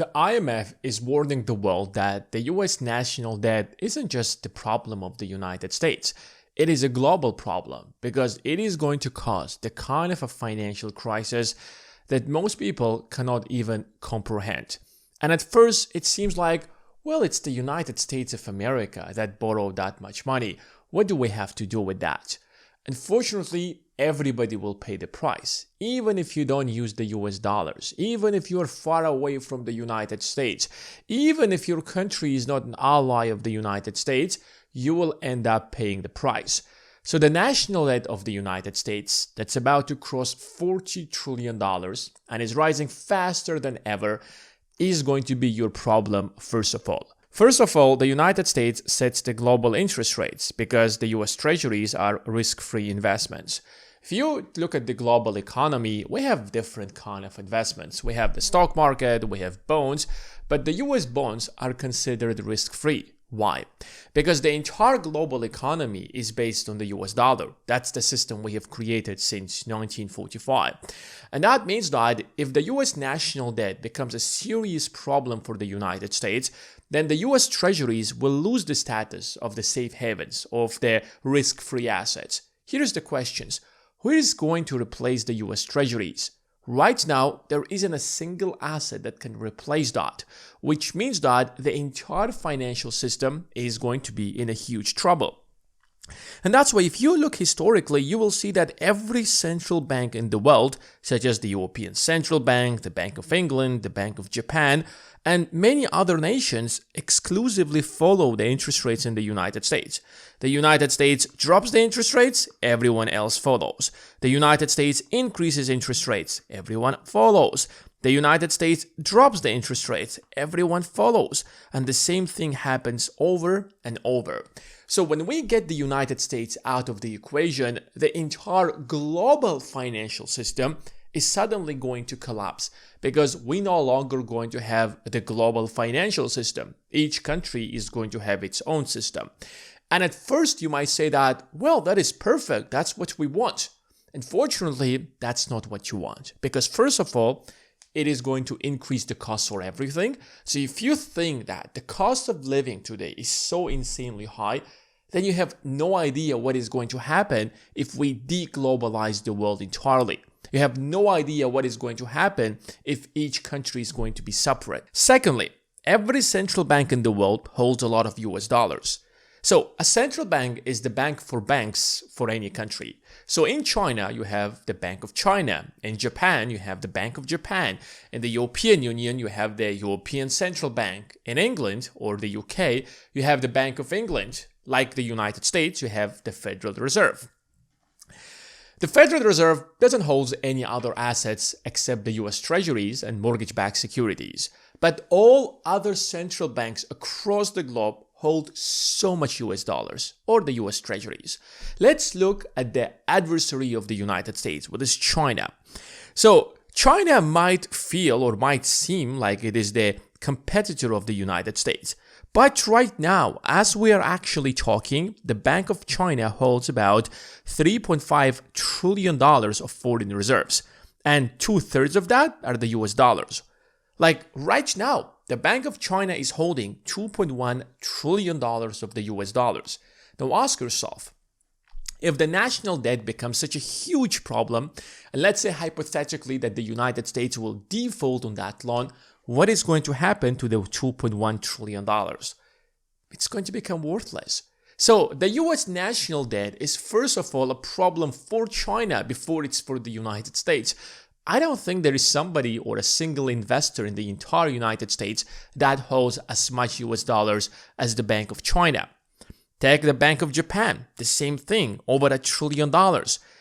The IMF is warning the world that the US national debt isn't just the problem of the United States. It is a global problem because it is going to cause the kind of a financial crisis that most people cannot even comprehend. And at first, it seems like, well, it's the United States of America that borrowed that much money. What do we have to do with that? Unfortunately, everybody will pay the price, even if you don't use the US dollars, even if you're far away from the United States, even if your country is not an ally of the United States, you will end up paying the price. So the national debt of the United States, that's about to cross $40 trillion and is rising faster than ever, is going to be your problem first of all. First of all, the United States sets the global interest rates because the US treasuries are risk-free investments. If you look at the global economy, we have different kind of investments. We have the stock market, we have bonds, but the US bonds are considered risk-free. Why? Because the entire global economy is based on the US dollar. That's the system we have created since 1945. And that means that if the US national debt becomes a serious problem for the United States, then the US treasuries will lose the status of the safe havens, of the risk-free assets. Here's the questions. Who is going to replace the US treasuries? Right now, there isn't a single asset that can replace that, which means that the entire financial system is going to be in a huge trouble. And that's why if you look historically, you will see that every central bank in the world, such as the European Central Bank, the Bank of England, the Bank of Japan, and many other nations exclusively follow the interest rates in the United States. The United States drops the interest rates, everyone else follows. The United States increases interest rates, everyone follows. The United States drops the interest rates, everyone follows. And the same thing happens over and over. So when we get the United States out of the equation, the entire global financial system is suddenly going to collapse because we're no longer going to have the global financial system. Each country is going to have its own system. And at first you might say that, well, that is perfect. That's what we want. Unfortunately, that's not what you want because first of all, it is going to increase the cost for everything. So if you think that the cost of living today is so insanely high, then you have no idea what is going to happen if we deglobalize the world entirely. You have no idea what is going to happen if each country is going to be separate. Secondly, every central bank in the world holds a lot of US dollars. So a central bank is the bank for banks for any country. So in China, you have the Bank of China. In Japan, you have the Bank of Japan. In the European Union, you have the European Central Bank. In England or the UK, you have the Bank of England. Like the United States, you have the Federal Reserve. The Federal Reserve doesn't hold any other assets except the US treasuries and mortgage-backed securities. But all other central banks across the globe hold so much US dollars or the US treasuries. Let's look at the adversary of the United States, which is China. So China might feel or might seem like it is the competitor of the United States. But right now, as we are actually talking, the Bank of China holds about $3.5 trillion of foreign reserves. And 2/3 of that are the US dollars. Like right now, the Bank of China is holding $2.1 trillion of the US dollars. Now ask yourself, if the national debt becomes such a huge problem, and let's say hypothetically that the United States will default on that loan, what is going to happen to the $2.1 trillion? It's going to become worthless. So the US national debt is first of all a problem for China before it's for the United States. I don't think there is somebody or a single investor in the entire United States that holds as much US dollars as the Bank of China. Take the Bank of Japan, the same thing, over $1 trillion.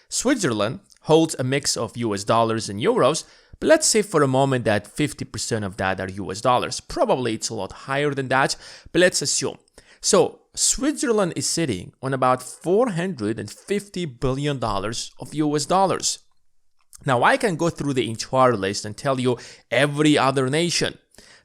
Switzerland holds a mix of US dollars and euros, but let's say for a moment that 50% of that are US dollars. Probably it's a lot higher than that, but let's assume. So Switzerland is sitting on about $450 billion of US dollars. Now I can go through the entire list and tell you every other nation.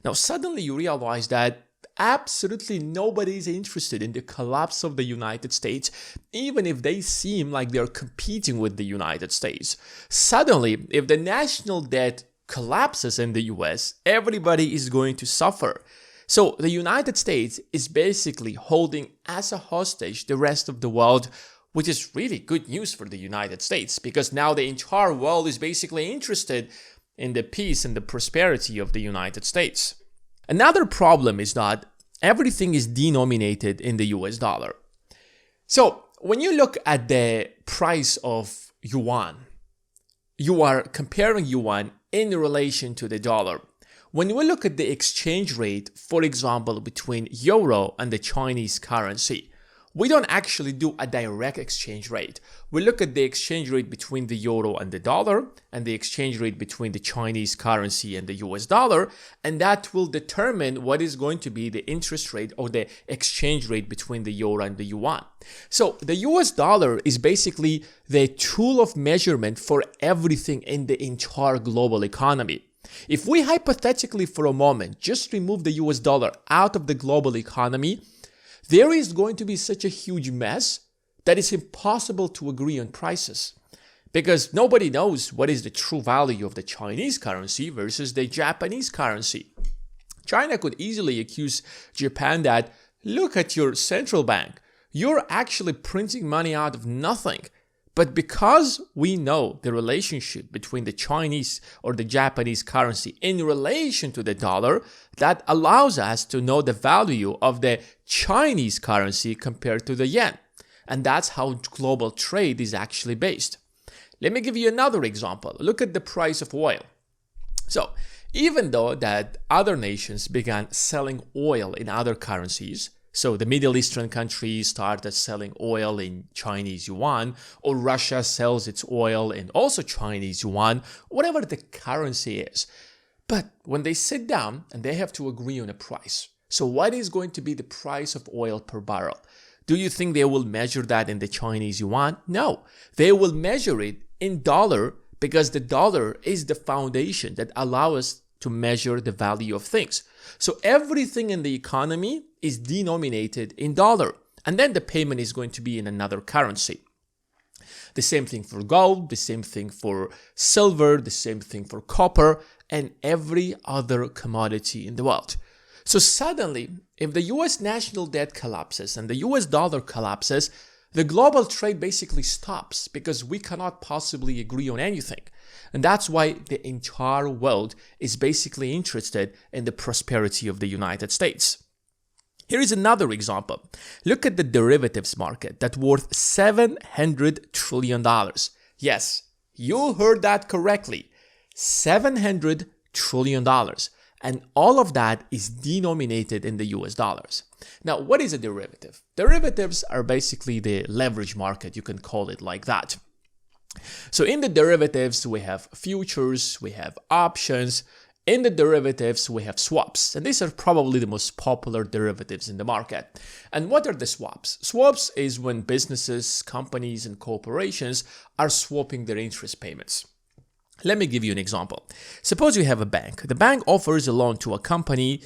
Now suddenly you realize that absolutely nobody is interested in the collapse of the United States, even if they seem like they're competing with the United States. Suddenly, if the national debt collapses in the US, everybody is going to suffer. So the United States is basically holding as a hostage the rest of the world, which is really good news for the United States because now the entire world is basically interested in the peace and the prosperity of the United States. Another problem is that everything is denominated in the US dollar. So when you look at the price of yuan, you are comparing yuan in relation to the dollar. When we look at the exchange rate, for example, between euro and the Chinese currency, we don't actually do a direct exchange rate. We look at the exchange rate between the euro and the dollar and the exchange rate between the Chinese currency and the US dollar, and that will determine what is going to be the interest rate or the exchange rate between the euro and the yuan. So the US dollar is basically the tool of measurement for everything in the entire global economy. If we hypothetically for a moment just remove the US dollar out of the global economy, there is going to be such a huge mess that it's impossible to agree on prices because nobody knows what is the true value of the Chinese currency versus the Japanese currency. China could easily accuse Japan that, look at your central bank, you're actually printing money out of nothing. But because we know the relationship between the Chinese or the Japanese currency in relation to the dollar, that allows us to know the value of the Chinese currency compared to the yen. And that's how global trade is actually based. Let me give you another example. Look at the price of oil. So even though that other nations began selling oil in other currencies, so the Middle Eastern countries started selling oil in Chinese yuan, or Russia sells its oil in also Chinese yuan, whatever the currency is. But when they sit down and they have to agree on a price, so what is going to be the price of oil per barrel? Do you think they will measure that in the Chinese yuan? No, they will measure it in dollar because the dollar is the foundation that allows us to measure the value of things. So everything in the economy is denominated in dollar, and then the payment is going to be in another currency. The same thing for gold, the same thing for silver, the same thing for copper, and every other commodity in the world. So suddenly, if the US national debt collapses and the US dollar collapses, the global trade basically stops because we cannot possibly agree on anything. And that's why the entire world is basically interested in the prosperity of the United States. Here is another example. Look at the derivatives market that's worth $700 trillion. Yes, you heard that correctly. $700 trillion. And all of that is denominated in the US dollars. Now, what is a derivative? Derivatives are basically the leverage market. You can call it like that. So in the derivatives, we have futures, we have options. In the derivatives, we have swaps, and these are probably the most popular derivatives in the market. And what are the swaps? Swaps is when businesses, companies, and corporations are swapping their interest payments. Let me give you an example. Suppose you have a bank. The bank offers a loan to a company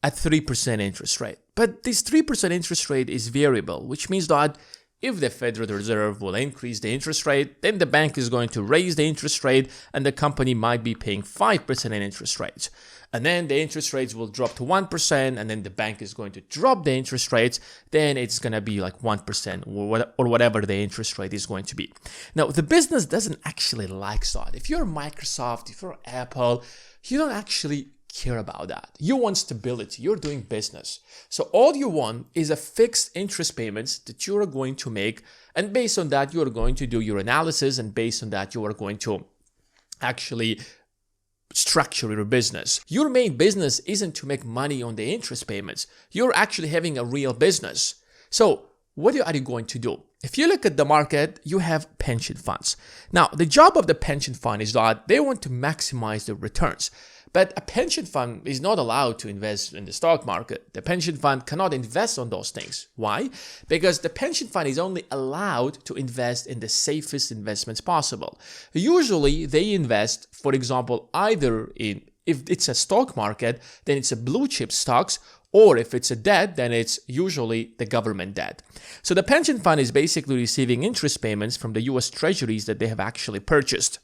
at 3% interest rate. But this 3% interest rate is variable, which means that if the Federal Reserve will increase the interest rate, then the bank is going to raise the interest rate and the company might be paying 5% in interest rates. And then the interest rates will drop to 1% and then the bank is going to drop the interest rates. Then it's going to be like 1% or whatever the interest rate is going to be. Now, the business doesn't actually like that. If you're Microsoft, if you're Apple, you don't actually care about that. You want stability. You're doing business. So all you want is a fixed interest payments that you are going to make. And based on that, you are going to do your analysis. And based on that, you are going to actually structure your business. Your main business isn't to make money on the interest payments. You're actually having a real business. So what are you going to do? If you look at the market, you have pension funds. Now, the job of the pension fund is that they want to maximize the returns. But a pension fund is not allowed to invest in the stock market. The pension fund cannot invest on those things. Why? Because the pension fund is only allowed to invest in the safest investments possible. Usually, they invest, for example, either in, if it's a stock market, then it's a blue chip stocks, or if it's a debt, then it's usually the government debt. So the pension fund is basically receiving interest payments from the US treasuries that they have actually purchased.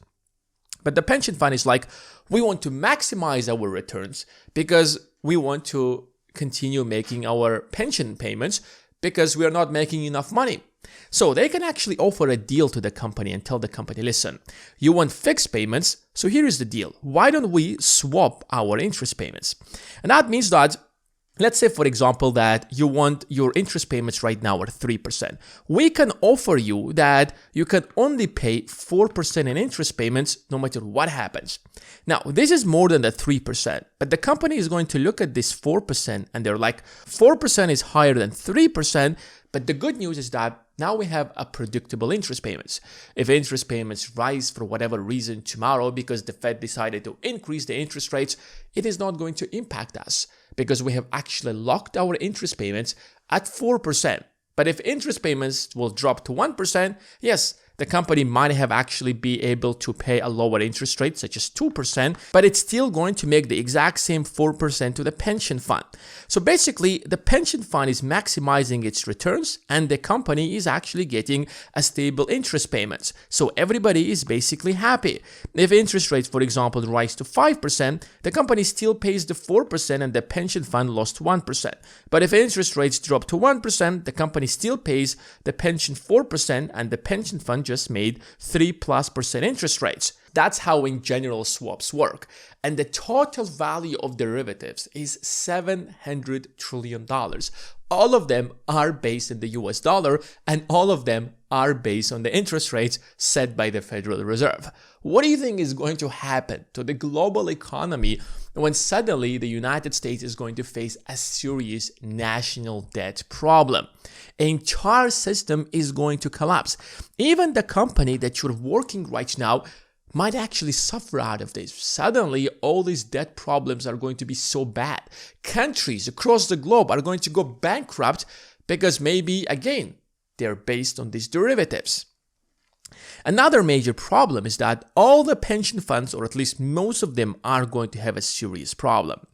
But the pension fund is like, we want to maximize our returns because we want to continue making our pension payments because we are not making enough money. So they can actually offer a deal to the company and tell the company, listen, you want fixed payments, so here is the deal. Why don't we swap our interest payments? And that means that, let's say, for example, that you want your interest payments right now are 3%. We can offer you that you can only pay 4% in interest payments no matter what happens. Now, this is more than the 3%, but the company is going to look at this 4% and they're like, 4% is higher than 3%, but the good news is that now we have a predictable interest payments. If interest payments rise for whatever reason tomorrow because the Fed decided to increase the interest rates, it is not going to impact us because we have actually locked our interest payments at 4%. But if interest payments will drop to 1%, yes, the company might have actually be able to pay a lower interest rate, such as 2%, but it's still going to make the exact same 4% to the pension fund. So basically, the pension fund is maximizing its returns and the company is actually getting a stable interest payments. So everybody is basically happy. If interest rates, for example, rise to 5%, the company still pays the 4% and the pension fund lost 1%. But if interest rates drop to 1%, the company still pays the pension 4% and the pension fund just made 3+% interest rates. That's how in general swaps work. And the total value of derivatives is $700 trillion. All of them are based in the US dollar and all of them are based on the interest rates set by the Federal Reserve. What do you think is going to happen to the global economy when suddenly the United States is going to face a serious national debt problem? The entire system is going to collapse. Even the company that you're working right now might actually suffer out of this. Suddenly, all these debt problems are going to be so bad. Countries across the globe are going to go bankrupt because maybe, again, they're based on these derivatives. Another major problem is that all the pension funds, or at least most of them, are going to have a serious problem.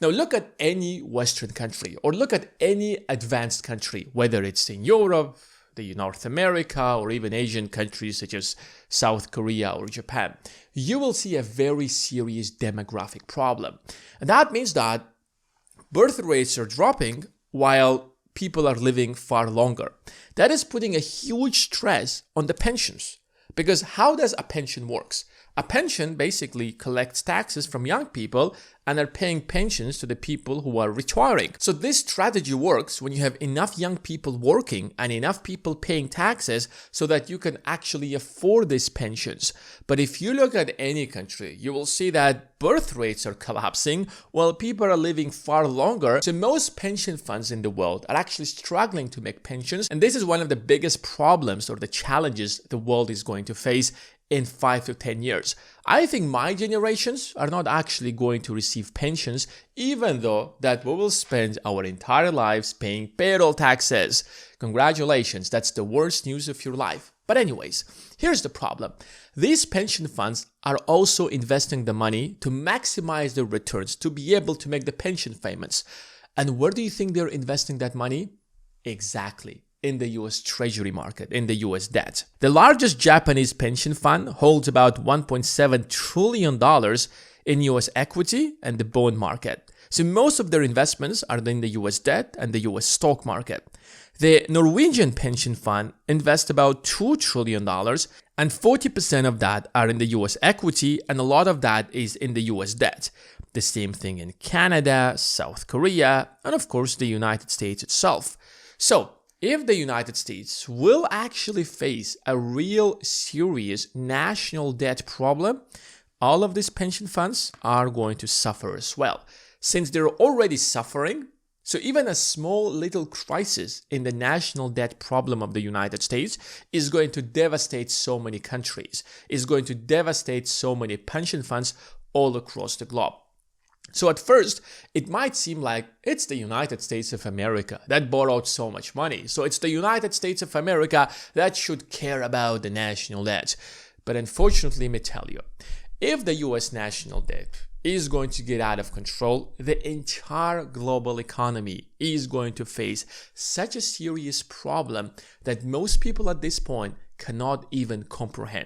Now look at any Western country or look at any advanced country, whether it's in Europe, the North America, or even Asian countries such as South Korea or Japan. You will see a very serious demographic problem. And that means that birth rates are dropping while people are living far longer. That is putting a huge stress on the pensions. Because how does a pension works? A pension basically collects taxes from young people and are paying pensions to the people who are retiring. So this strategy works when you have enough young people working and enough people paying taxes so that you can actually afford these pensions. But if you look at any country, you will see that birth rates are collapsing while people are living far longer. So most pension funds in the world are actually struggling to make pensions. And this is one of the biggest problems or the challenges the world is going to face in 5 to 10 years. I think my generations are not actually going to receive pensions, even though that we will spend our entire lives paying payroll taxes. Congratulations, that's the worst news of your life. But anyways, here's the problem. These pension funds are also investing the money to maximize their returns, to be able to make the pension payments. And where do you think they're investing that money? Exactly. In the US Treasury market, in the US debt. The largest Japanese pension fund holds about $1.7 trillion in US equity and the bond market. So most of their investments are in the US debt and the US stock market. The Norwegian pension fund invests about $2 trillion and 40% of that are in the US equity and a lot of that is in the US debt. The same thing in Canada, South Korea, and of course the United States itself. So if the United States will actually face a real serious national debt problem, all of these pension funds are going to suffer as well. Since they're already suffering, so even a small little crisis in the national debt problem of the United States is going to devastate so many countries, is going to devastate so many pension funds all across the globe. So at first, it might seem like it's the United States of America that borrowed so much money. So it's the United States of America that should care about the national debt. But unfortunately, let me tell you, if the US national debt is going to get out of control, the entire global economy is going to face such a serious problem that most people at this point cannot even comprehend.